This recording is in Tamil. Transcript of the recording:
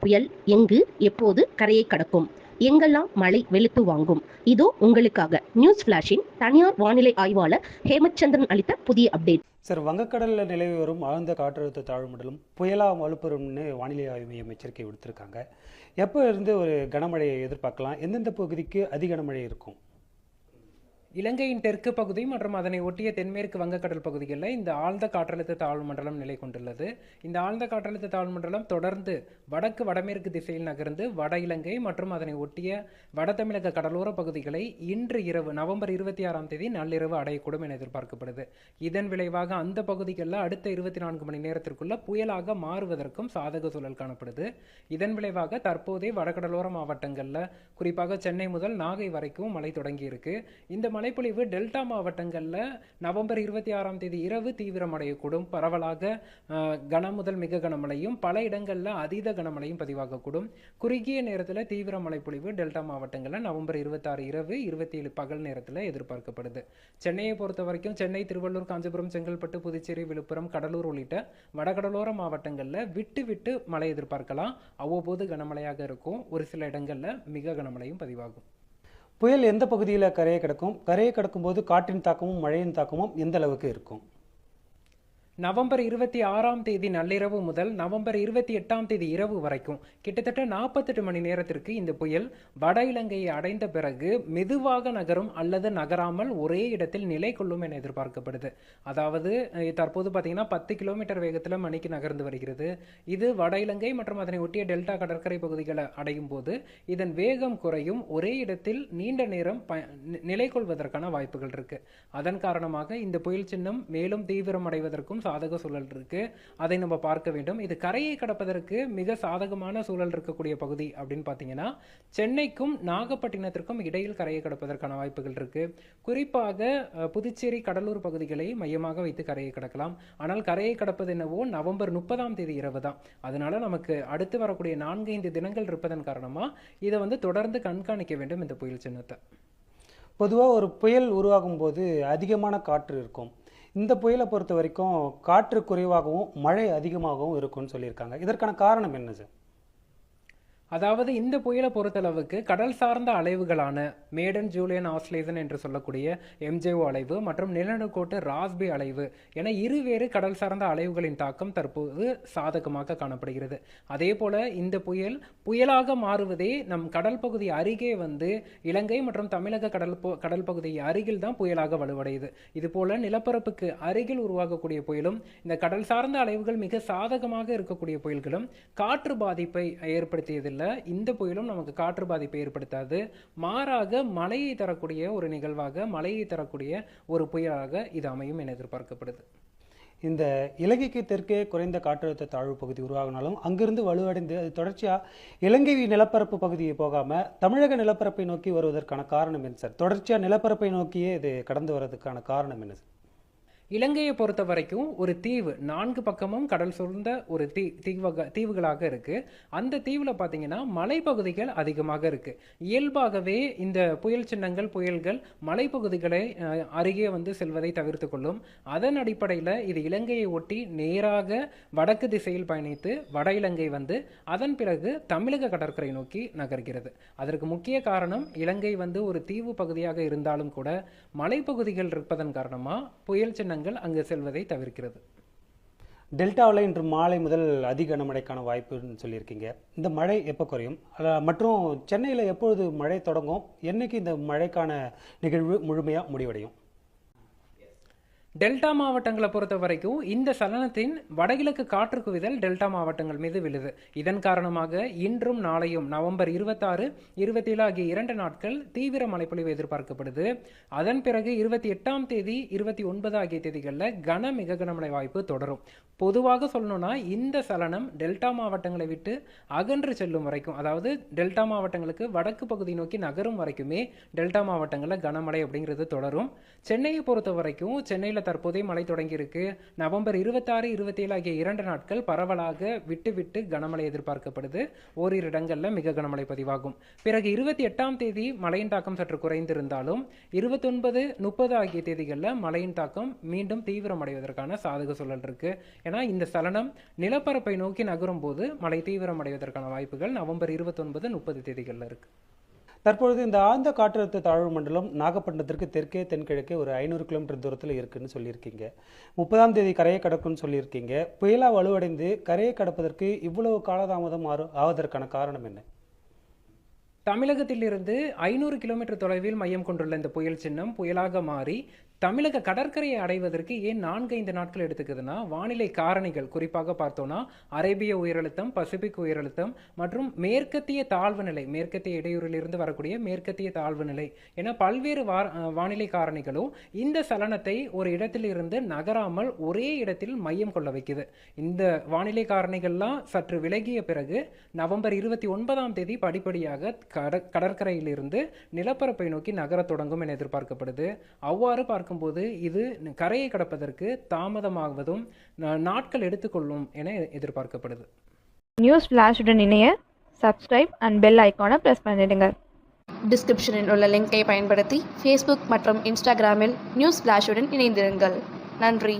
புயல் எங்கு எப்போது கரையை கடக்கும், எங்கெல்லாம் மழை வெளுத்து வாங்கும்? இதோ உங்களுக்காக நியூஸ் பிளாஷின் தனியார் வானிலை ஆய்வாளர் ஹேமச்சந்திரன் அளித்த புதிய அப்டேட். சார், வங்கக்கடலில் நிலவி வரும் ஆழ்ந்த காற்றழுத்த தாழ்வு மண்டலம் புயலா வலுப்பெறும்னு வானிலை ஆய்வு மையம் எச்சரிக்கை விடுத்திருக்காங்க. எப்போ இருந்து ஒரு கனமழையை எதிர்பார்க்கலாம்? எந்தெந்த பகுதிக்கு அதி கனமழை இருக்கும்? இலங்கையின் தெற்கு பகுதி மற்றும் அதனை ஒட்டிய தென்மேற்கு வங்கக்கடல் பகுதிகளில் இந்த ஆழ்ந்த காற்றழுத்த தாழ்வு மண்டலம் நிலை கொண்டுள்ளது. இந்த ஆழ்ந்த காற்றழுத்த தாழ்வு மண்டலம் தொடர்ந்து வடக்கு வடமேற்கு திசையில் நகர்ந்து வட இலங்கை மற்றும் அதனை ஒட்டிய வட தமிழக கடலோர பகுதிகளை இன்று இரவு நவம்பர் 26ஆம் தேதி நள்ளிரவு அடையக்கூடும் என எதிர்பார்க்கப்படுது. இதன் விளைவாக அந்த பகுதிகளில் அடுத்த 24 மணி நேரத்திற்குள்ள புயலாக மாறுவதற்கும் சாதக சூழல் காணப்படுது. இதன் விளைவாக தற்போதே வடகடலோர மாவட்டங்களில் குறிப்பாக சென்னை முதல் நாகை வரைக்கும் மழை தொடங்கி இருக்கு. இந்த மழைப்பொழிவு டெல்டா மாவட்டங்களில் நவம்பர் 26ஆம் தேதி இரவு தீவிரமடையக்கூடும். பரவலாக கன முதல் மிக கனமழையும் பல இடங்களில் அதீத கனமழையும் பதிவாகக்கூடும். குறுகிய நேரத்தில் தீவிர மழைப்பொழிவு டெல்டா மாவட்டங்களில் நவம்பர் 26 இரவு 27 பகல் நேரத்தில் எதிர்பார்க்கப்படுது. சென்னையை பொறுத்த வரைக்கும் சென்னை, திருவள்ளூர், காஞ்சிபுரம், செங்கல்பட்டு, புதுச்சேரி, விழுப்புரம், கடலூர் உள்ளிட்ட வடகடலோர மாவட்டங்களில் விட்டு விட்டு மழை எதிர்பார்க்கலாம். அவ்வப்போது கனமழையாக இருக்கும். ஒரு சில இடங்களில் மிக கனமழையும் பதிவாகும். புயல் எந்த பகுதியில் கரையை கடக்கும்? கரையை கடக்கும் போது காற்றின் தாக்கமும் மழையின் தாக்கமும் எந்த அளவுக்கு இருக்கும்? நவம்பர் 26ஆம் தேதி நள்ளிரவு முதல் நவம்பர் 28ஆம் தேதி இரவு வரைக்கும் கிட்டத்தட்ட 48 மணி நேரத்திற்கு இந்த புயல் வட இலங்கையை அடைந்த பிறகு மெதுவாக நகரும் அல்லது நகராமல் ஒரே இடத்தில் நிலை கொள்ளும் என எதிர்பார்க்கப்படுது. அதாவது தற்போது பார்த்தீங்கன்னா 10 கிலோமீட்டர் வேகத்தில் மணிக்கு நகர்ந்து வருகிறது. இது வட இலங்கை மற்றும் அதனை ஒட்டிய டெல்டா கடற்கரை பகுதிகளை அடையும் போது இதன் வேகம் குறையும். ஒரே இடத்தில் நீண்ட நேரம் நிலை கொள்வதற்கான வாய்ப்புகள் இருக்கு. அதன் காரணமாக இந்த புயல் சின்னம் மேலும் தீவிரமடைவதற்கும் சாதக சூழல் இருக்கு. அதை நம்ம பார்க்க வேண்டும். இது கரையை கடப்பதற்கு மிக சாதகமான சூழல் இருக்கக்கூடிய பகுதி அப்படின்னு பார்த்தீங்கன்னா சென்னைக்கும் நாகப்பட்டினத்திற்கும் இடையில் கரையை கடப்பதற்கான வாய்ப்புகள் இருக்கு. குறிப்பாக புதுச்சேரி, கடலூர் பகுதிகளை மையமாக வைத்து கரையை கடக்கலாம். ஆனால் கரையை கடப்பது என்னவோ நவம்பர் 30ஆம் தேதி இரவு தான். அதனால நமக்கு அடுத்து வரக்கூடிய 4-5 தினங்கள் இருப்பதன் காரணமா இதை தொடர்ந்து கண்காணிக்க வேண்டும் இந்த புயல் சின்னத்தை. பொதுவாக ஒரு புயல் உருவாகும் போது அதிகமான காற்று இருக்கும். இந்த புயலை பொறுத்த வரைக்கும் காற்று குறைவாகவும் மழை அதிகமாகவும் இருக்கும்னு சொல்லியிருக்காங்க. இதற்கான காரணம் என்ன சார்? அதாவது இந்த புயலை பொறுத்தளவுக்கு கடல் சார்ந்த அலைவுகளான மேடன் ஜூலியன் ஆஸ்லேசன் என்று சொல்லக்கூடிய எம்ஜேஓ அலைவு மற்றும் நிலநடுக்கோட்டு ராஸ்பே அலைவு என இருவேறு கடல் சார்ந்த அலைவுகளின் தாக்கம் தற்போது சாதகமாக காணப்படுகிறது. அதே போல இந்த புயலாக மாறுவதே நம் கடல் பகுதி அருகே இலங்கை மற்றும் தமிழக கடல் பகுதி அருகில் தான் புயலாக வலுவடையுது. இது போல நிலப்பரப்புக்கு அருகில் உருவாகக்கூடிய புயலும் இந்த கடல் சார்ந்த அலைவுகள் மிக சாதகமாக இருக்கக்கூடிய புயல்களும் காற்று பாதிப்பை ஏற்படுத்தியதில்லை. இந்த புயலும் நமக்கு காற்று பாதிப்பை ஏற்படுத்தாது. மாறாக மழையை தரக்கூடிய ஒரு நிகழ்வாக, மழையை தரக்கூடிய ஒரு புயலாக இது அமையும் என எதிர்பார்க்கப்படுது. இந்த இலங்கைக்கு தெற்கே குறைந்த காற்றழுத்த தாழ்வு பகுதி உருவாகினாலும் அங்கிருந்து வலுவடைந்து அது தொடர்ச்சியாக இலங்கை நிலப்பரப்பு பகுதியை போகாம தமிழக நிலப்பரப்பை நோக்கி வருவதற்கான காரணம் என்ன சார்? தொடர்ச்சியாக நிலப்பரப்பை நோக்கியே இது கடந்து வருவதற்கான காரணம் என்ன சார்? இலங்கையை பொறுத்த வரைக்கும் ஒரு தீவு, 4 பக்கமும் கடல் சூழ்ந்த ஒரு தீவுகளாக இருக்கு. அந்த தீவுல பாத்தீங்கன்னா மலைப்பகுதிகள் அதிகமாக இருக்கு. இயல்பாகவே இந்த புயல் சின்னங்கள், புயல்கள் மலைப்பகுதிகளை அருகே செல்வதை தவிர்த்து கொள்ளும். அதன் அடிப்படையில் இது இலங்கையை ஒட்டி நேராக வடக்கு திசையில் பயணித்து வட இலங்கை அதன் பிறகு தமிழக கடற்கரை நோக்கி நகர்கிறது. அதற்கு முக்கிய காரணம் இலங்கை ஒரு தீவு பகுதியாக இருந்தாலும் கூட மலைப்பகுதிகள் இருப்பதன் காரணமா புயல் சின்ன அங்கு செல்வதை தவிர்க்கிறது. டெல்டாவில் இன்று மாலை முதல் அதிக கனமழைக்கான வாய்ப்புன்னு சொல்லியிருக்கீங்க. இந்த மழை எப்போ குறையும்? மற்றும் சென்னையில் எப்பொழுது மழை தொடங்கும்? என்னைக்கு இந்த மழைக்கான நிகழ்வு முழுமையாக முடிவடையும்? டெல்டா மாவட்டங்களை பொறுத்த வரைக்கும் இந்த சலனத்தின் வடகிழக்கு காற்று குவிதல் டெல்டா மாவட்டங்கள் மீது விழுது. இதன் காரணமாக இன்றும் நாளையும் நவம்பர் 26, 27 ஆகிய 2 நாட்கள் தீவிர மழைப்பொழிவு எதிர்பார்க்கப்படுது. அதன் பிறகு 28ஆம் தேதி, 29 ஆகிய தேதிகளில் மிக கனமழை வாய்ப்பு தொடரும். பொதுவாக சொல்லணும்னா இந்த சலனம் டெல்டா மாவட்டங்களை விட்டு அகன்று செல்லும் வரைக்கும், அதாவது டெல்டா மாவட்டங்களுக்கு வடக்கு பகுதி நோக்கி நகரும் வரைக்குமே டெல்டா மாவட்டங்களில் கனமழை அப்படிங்கிறது தொடரும். சென்னையை பொறுத்த வரைக்கும் சென்னையில் தற்போதே மழை தொடங்கியிருக்கு. நவம்பர் 26, 27 ஆகிய 2 நாட்கள் பரவலாக விட்டு விட்டு கனமழை எதிர்பார்க்கப்படுது. ஓரிரு இடங்களில் மிக கனமழை பதிவாகும். பிறகு 28ஆம் தேதி மழையின் தாக்கம் சற்று குறைந்திருந்தாலும் 29, 30 ஆகிய தேதிகளில் மழையின் தாக்கம் மீண்டும் தீவிரமடைவதற்கான சாதக சூழல் இருக்கு. ஏன்னா இந்த சலனம் நிலப்பரப்பை நோக்கி நகரும் போது மழை தீவிரமடைவதற்கான வாய்ப்புகள் நவம்பர் 29, 30 தேதிகளில் இருக்கு. தற்பொழுது இந்த ஆழ்ந்த காற்றழுத்த தாழ்வு மண்டலம் நாகப்பட்டினத்திற்கு தெற்கே தென்கிழக்கே ஒரு 500 கிலோமீட்டர் தூரத்தில் இருக்குன்னு சொல்லியிருக்கீங்க. 30ஆம் தேதி கரையை கடக்கும்னு சொல்லியிருக்கீங்க. புயலா வலுவடைந்து கரையை கடப்பதற்கு இவ்வளவு காலதாமதம் ஆவதற்கான காரணம் என்ன? தமிழகத்திலிருந்து 500 கிலோமீட்டர் தொலைவில் மையம் கொண்டுள்ள இந்த புயல் சின்னம் புயலாக மாறி தமிழக கடற்கரையை அடைவதற்கு ஏன் 4-5 நாட்கள் எடுத்துக்குதுன்னா, வானிலை காரணிகள் குறிப்பாக பார்த்தோன்னா அரேபிய உயரழுத்தம், பசிபிக் உயரழுத்தம் மற்றும் மேற்கத்திய தாழ்வு நிலை, மேற்கத்திய இடையூறிலிருந்து வரக்கூடிய மேற்கத்திய தாழ்வு நிலை என பல்வேறு வானிலை காரணிகளும் இந்த சலனத்தை ஒரு இடத்திலிருந்து நகராமல் ஒரே இடத்தில் மையம் கொள்ள வைக்குது. இந்த வானிலை காரணிகள்லாம் சற்று விலகிய பிறகு நவம்பர் 29ஆம் தேதி படிப்படியாக கடற்கரையிலிருந்து நிலப்பரப்பை நோக்கி நகரத் தொடங்கும் என எதிர்பார்க்கப்படுது. அவ்வாறு பார்க்கும்போது இது கரையை கடப்பதற்கு தாமதமாவதும் நாட்கள் எடுத்துக்கொள்ளும் என எதிர்பார்க்கப்படுது. நியூஸ் ஃபிளாஷுடன் இணைய சப்ஸ்கிரைப் அண்ட் பெல் ஐக்கானை ப்ரெஸ் பண்ணிடுங்க. டிஸ்கிரிப்ஷனில் உள்ள லிங்கை பயன்படுத்தி ஃபேஸ்புக் மற்றும் இன்ஸ்டாகிராமில் நியூஸ் ஃபிளாஷுடன் இணைந்திருங்கள். நன்றி.